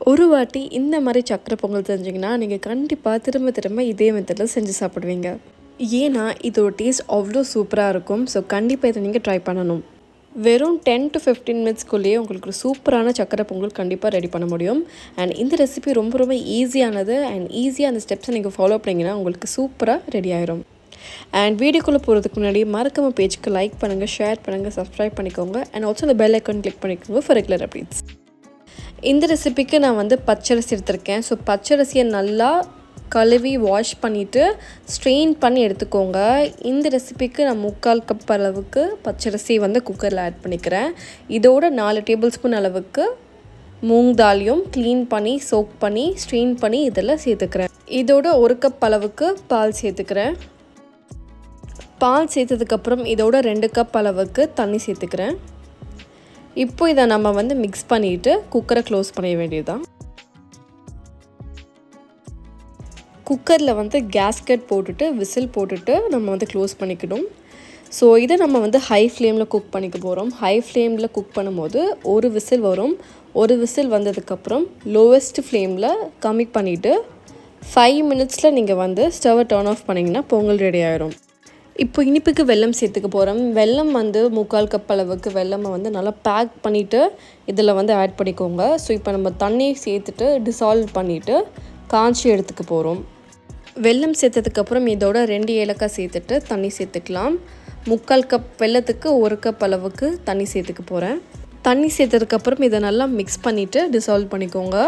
ஒரு வாட்டி இந்த மாதிரி சக்கரை பொங்கல் செஞ்சிங்கன்னா நீங்கள் கண்டிப்பாக திரும்ப திரும்ப இதே மெத்தடில் செஞ்சு சாப்பிடுவீங்க. ஏன்னா இதோட டேஸ்ட் அவ்வளோ சூப்பராக இருக்கும். ஸோ கண்டிப்பாக இதை நீங்கள் ட்ரை பண்ணணும். வெறும் 10 to 15 மினிட்ஸ்க்குள்ளேயே உங்களுக்கு ஒரு சூப்பரான சக்கரை பொங்கல் கண்டிப்பாக ரெடி பண்ண முடியும். அண்ட் இந்த ரெசிபி ரொம்ப ரொம்ப ஈஸியானது. அண்ட் ஈஸியாக அந்த ஸ்டெப்ஸை நீங்கள் ஃபாலோ பண்ணிங்கன்னா உங்களுக்கு சூப்பராக ரெடி ஆயிரும். அண்ட் வீடியோக்குள்ளே போகிறதுக்கு முன்னாடி மறக்காம பேஜுக்கு லைக் பண்ணுங்கள், ஷேர் பண்ணுங்கள், சப்ஸ்கிரைப் பண்ணிக்கோங்க. அண்ட் ஆல்சோ அந்த பெல் ஐக்கான் கிளிக் பண்ணிக்கோங்க ஃபார் ரெகுலர் அப்டேட்ஸ். இந்த ரெசிபிக்கு நான் பச்சரிசி எடுத்திருக்கேன். ஸோ பச்சரிசியை நல்லா கழுவி வாஷ் பண்ணிவிட்டு ஸ்ட்ரெயின் பண்ணி எடுத்துக்கோங்க. இந்த ரெசிபிக்கு நான் 3/4 கப் அளவுக்கு பச்சரிசி குக்கரில் ஆட் பண்ணிக்கிறேன். இதோட 4 டேபிள் ஸ்பூன் அளவுக்கு மூங் தாலையும் க்ளீன் பண்ணி சோக் பண்ணி ஸ்ட்ரெயின் பண்ணி இதெல்லாம் சேர்த்துக்கிறேன். இதோட 1 கப் அளவுக்கு பால் சேர்த்துக்கிறேன். பால் சேர்த்ததுக்கப்புறம் இதோட 2 கப் அளவுக்கு தண்ணி சேர்த்துக்கிறேன். இப்போ இதை நம்ம மிக்ஸ் பண்ணிவிட்டு குக்கரை க்ளோஸ் பண்ண வேண்டியதுதான். குக்கரில் கேஸ்கெட் போட்டுட்டு விசில் போட்டுட்டு நம்ம க்ளோஸ் பண்ணிக்கணும். ஸோ இதை நம்ம ஹை ஃப்ளேமில் குக் பண்ணிக்க போகிறோம். ஹை ஃப்ளேமில் குக் பண்ணும்போது ஒரு விசில் வரும். ஒரு விசில் வந்ததுக்கப்புறம் லோவஸ்ட் ஃப்ளேமில் கம்மி பண்ணிவிட்டு 5 மினிட்ஸில் நீங்கள் ஸ்டவ்வை டர்ன் ஆஃப் பண்ணிங்கன்னா பொங்கல் ரெடி ஆயிரும். இப்போ இனிப்புக்கு வெல்லம் சேர்த்துக்க போகிறோம். வெல்லம் 3/4 கப் அளவுக்கு வெல்லமை நல்லா பேக் பண்ணிவிட்டு இதில் ஆட் பண்ணிக்கோங்க. ஸோ இப்போ நம்ம தண்ணி சேர்த்துட்டு டிசால்வ் பண்ணிவிட்டு காய்ச்சி எடுத்துக்க போகிறோம். வெல்லம் சேர்த்ததுக்கப்புறம் இதோட 2 ஏலக்காய் சேர்த்துட்டு தண்ணி சேர்த்துக்கலாம். 3/4 கப் வெல்லத்துக்கு 1 கப் அளவுக்கு தண்ணி சேர்த்துக்க போகிறேன். தண்ணி சேர்த்ததுக்கப்புறம் இதை நல்லா மிக்ஸ் பண்ணிவிட்டு டிசால்வ் பண்ணிக்கோங்க.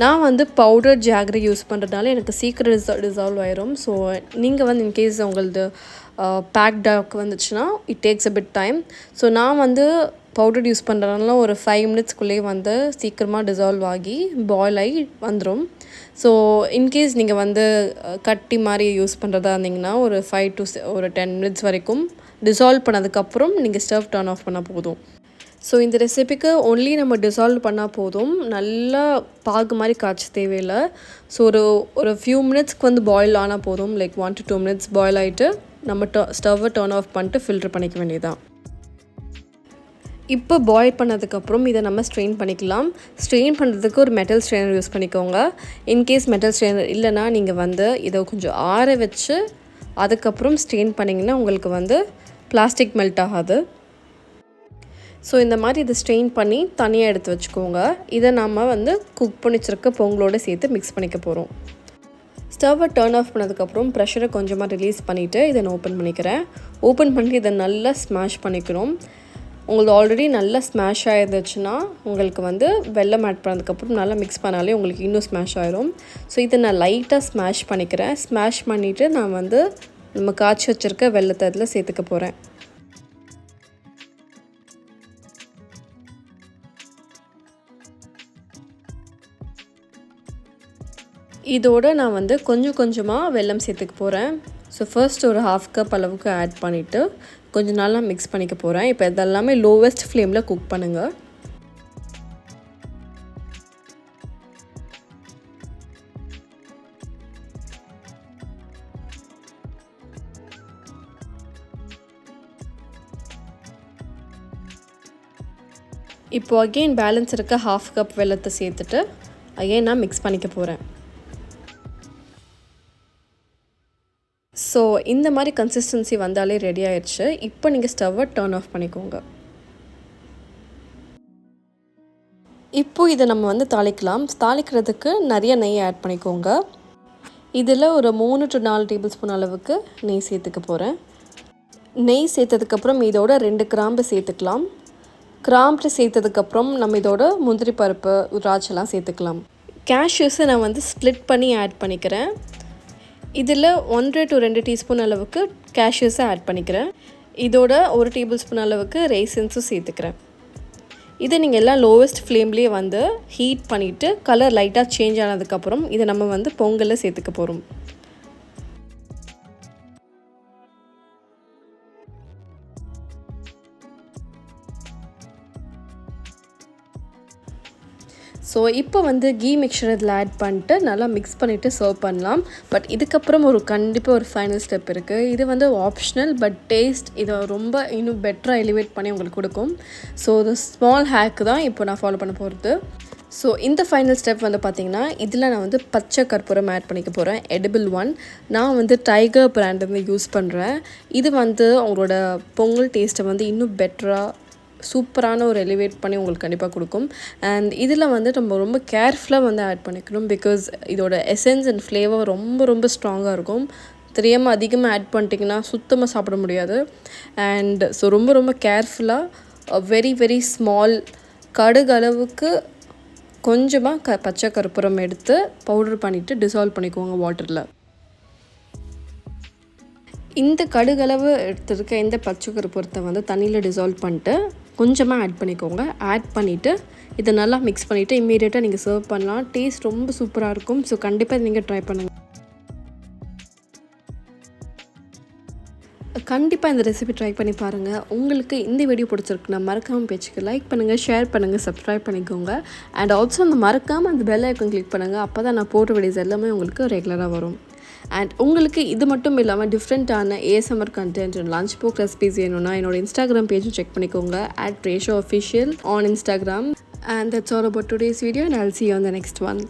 நான் பவுடர் ஜாகரி யூஸ் பண்ணுறதுனால எனக்கு சீக்கிரம் டிசால்வ் ஆயிரும். ஸோ நீங்கள் இன்கேஸ் உங்களது பேக்டாக் வந்துச்சுன்னா it takes a bit time. So நான் பவுடர் யூஸ் பண்ணுறதுனால ஒரு 5 மினிட்ஸ்க்குள்ளேயே சீக்கிரமாக டிசால்வ் ஆகி பாயில் ஆகி வந்துடும். ஸோ இன்கேஸ் நீங்கள் கட்டி மாதிரி யூஸ் பண்ணுறதா இருந்தீங்கன்னா ஒரு 5 to 10 மினிட்ஸ் வரைக்கும் டிசால்வ் பண்ணதுக்கப்புறம் நீங்கள் ஸ்டவ் டர்ன் ஆஃப் பண்ணால் போதும். ஸோ இந்த ரெசிபிக்கு ஒன்லி நம்ம டிசால்வ் பண்ணால் போதும். நல்லா பாகு மாதிரி காய்ச்ச தேவையில்லை. ஸோ ஒரு ஃபியூ மினிட்ஸ்க்கு பாயில் ஆனால் போதும். லைக் 1 to 2 மினிட்ஸ் பாயில் ஆகிட்டு நம்ம ஸ்டவ்வை டர்ன் ஆஃப் பண்ணிட்டு ஃபில்டர் பண்ணிக்க வேண்டியதுதான். இப்போ பாயில் பண்ணதுக்கப்புறம் இதை நம்ம ஸ்ட்ரெயின் பண்ணிக்கலாம். ஸ்ட்ரெயின் பண்ணுறதுக்கு ஒரு மெட்டல் ஸ்ட்ரெயினர் யூஸ் பண்ணிக்கோங்க. இன்கேஸ் மெட்டல் ஸ்ட்ரெயினர் இல்லைனா நீங்கள் இதை கொஞ்சம் ஆற வச்சு அதுக்கப்புறம் ஸ்ட்ரெயின் பண்ணிங்கன்னா உங்களுக்கு பிளாஸ்டிக் மெல்ட் ஆகாது. ஸோ இந்த மாதிரி இதை ஸ்ட்ரெயின் பண்ணி தனியாக எடுத்து வச்சுக்கோங்க. இதை நம்ம குக் பண்ணி வச்சுருக்க பொங்கலோடு சேர்த்து மிக்ஸ் பண்ணிக்க போகிறோம். ஸ்டவ்வை டர்ன் ஆஃப் பண்ணதுக்கப்புறம் ப்ரெஷரை கொஞ்சமாக ரிலீஸ் பண்ணிவிட்டு இதை நான் ஓப்பன் பண்ணிக்கிறேன். ஓப்பன் பண்ணி இதை நல்லா ஸ்மாஷ் பண்ணிக்கணும். உங்களுக்கு ஆல்ரெடி நல்லா ஸ்மாஷ் ஆகிருந்துச்சுன்னா உங்களுக்கு வெல்லம் ஆட் பண்ணதுக்கப்புறம் நல்லா மிக்ஸ் பண்ணாலே உங்களுக்கு இன்னும் ஸ்மாஷ் ஆகிரும். ஸோ இதை நான் லைட்டாக ஸ்மாஷ் பண்ணிக்கிறேன். ஸ்மாஷ் பண்ணிவிட்டு நான் நம்ம காய்ச்சி வச்சுருக்க வெல்லத்தை அதில் சேர்த்துக்க போகிறேன். இதோடு நான் கொஞ்சம் கொஞ்சமாக வெல்லம் சேர்த்துக்க போகிறேன். ஸோ ஃபர்ஸ்ட் ஒரு 1/2 கப் அளவுக்கு ஆட் பண்ணிவிட்டு கொஞ்சம் நல்லா மிக்ஸ் பண்ணிக்க போகிறேன். இப்போ இதெல்லாமே லோவஸ்ட் ஃப்ளேமில் குக் பண்ணுங்கள். இப்போது அகெயின் பேலன்ஸ் இருக்க 1/2 கப் வெல்லத்தை சேர்த்துட்டு அகெயின் நான் மிக்ஸ் பண்ணிக்க போகிறேன். ஸோ இந்த மாதிரி கன்சிஸ்டன்சி வந்தாலே ரெடி ஆயிடுச்சு. இப்போ நீங்கள் ஸ்டவ்வை டர்ன் ஆஃப் பண்ணிக்கோங்க. இப்போது இதை நம்ம தாளிக்கலாம். தாளிக்கிறதுக்கு நிறைய நெய் ஆட் பண்ணிக்கோங்க. இதில் ஒரு 3 to 4 டேபிள் ஸ்பூன் அளவுக்கு நெய் சேர்த்துக்க போகிறேன். நெய் சேர்த்ததுக்கப்புறம் இதோட 2 கிராம்பு சேர்த்துக்கலாம். கிராம்பு சேர்த்ததுக்கப்புறம் நம்ம இதோட முந்திரி பருப்பு திராட்சைலாம் சேர்த்துக்கலாம். கேஷ்யூஸை நான் ஸ்ப்ளிட் பண்ணி ஆட் பண்ணிக்கிறேன். இதில் 1 to 2 டீஸ்பூன் அளவுக்கு கேஷ்யூஸை ஆட் பண்ணிக்கிறேன். இதோட 1 டேபிள் ஸ்பூன் அளவுக்கு ரெய்சின்ஸும் சேர்த்துக்கிறேன். இதை நீங்கள் எல்லாம் லோவஸ்ட் ஃப்ளேம்லேயே ஹீட் பண்ணிவிட்டு கலர் லைட்டாக சேஞ்ச் ஆனதுக்கப்புறம் இதை நம்ம பொங்கலில் சேர்த்துக்க போகிறோம். ஸோ இப்போ கீ மிக்சர் இதில் ஆட் பண்ணிட்டு நல்லா மிக்ஸ் பண்ணிவிட்டு சர்வ் பண்ணலாம். பட் இதுக்கப்புறம் கண்டிப்பாக ஒரு ஃபைனல் ஸ்டெப் இருக்குது. இது ஆப்ஷனல், பட் டேஸ்ட் இதை ரொம்ப இன்னும் பெட்டராக எலிவேட் பண்ணி உங்களுக்கு கொடுக்கும். ஸோ இது ஸ்மால் ஹேக்கு தான் இப்போ நான் ஃபாலோ பண்ண போகிறது. ஸோ இந்த ஃபைனல் ஸ்டெப் வந்து பார்த்திங்கன்னா இதில் நான் வந்து பச்சை கற்பூரம் ஆட் பண்ணிக்க போகிறேன், எடிபிள் ஒன். நான் வந்து டைகர் பிராண்ட் வந்து யூஸ் பண்ணுறேன். இது வந்து உங்களோட பொங்கல் டேஸ்ட்டை வந்து இன்னும் பெட்டராக சூப்பரான ஒரு எலிவேட் பண்ணி உங்களுக்கு கண்டிப்பாக கொடுக்கும். அண்ட் இதில் வந்து நம்ம ரொம்ப கேர்ஃபுல்லாக வந்து ஆட் பண்ணிக்கணும், பிகாஸ் இதோட எசன்ஸ் அண்ட் ஃப்ளேவர் ரொம்ப ரொம்ப ஸ்ட்ராங்காக இருக்கும். தெரியாமல் அதிகமாக ஆட் பண்ணிட்டிங்கன்னா சுத்தமாக சாப்பிட முடியாது. அண்ட் ஸோ ரொம்ப ரொம்ப கேர்ஃபுல்லாக வெரி வெரி ஸ்மால் கடுகு அளவுக்கு கொஞ்சமாக பச்சை கற்பூரம் எடுத்து பவுடர் பண்ணிவிட்டு டிசால்வ் பண்ணிக்குவோங்க வாட்டரில். இந்த கடுகளவு எடுத்துருக்க இந்த பச்சை கற்பூரத்தை வந்து தண்ணியில் டிசால்வ் பண்ணிட்டு கொஞ்சமாக ஆட் பண்ணிக்கோங்க. ஆட் பண்ணிவிட்டு இதை நல்லா மிக்ஸ் பண்ணிவிட்டு இம்மீடியட்டாக நீங்கள் சர்வ் பண்ணலாம். டேஸ்ட் ரொம்ப சூப்பராக இருக்கும். ஸோ கண்டிப்பாக நீங்கள் ட்ரை பண்ணுங்கள். கண்டிப்பாக இந்த ரெசிபி ட்ரை பண்ணி பாருங்கள். உங்களுக்கு இந்த வீடியோ பிடிச்சிருக்குன்னா மறக்காமல் பேச்சுக்கு லைக் பண்ணுங்கள், ஷேர் பண்ணுங்கள், சப்ஸ்கிரைப் பண்ணிக்கோங்க. அண்ட் ஆல்சோ அந்த மறக்காமல் அந்த பெல் ஐக்கன் கிளிக் பண்ணுங்கள். அப்போ தான் நான் போட்ட வீடியோஸ் எல்லாமே உங்களுக்கு ரெகுலராக வரும். அண்ட் உங்களுக்கு இது மட்டும் இல்லாமல் டிஃப்ரெண்ட்டான ASMR content and lunch box recipes வேணும்னா என்னோட இன்ஸ்டாகிராம் பேஜும் செக் பண்ணிக்கோங்க, @ratioofficial on Instagram. And that's all about today's video, and I'll see you on the next one.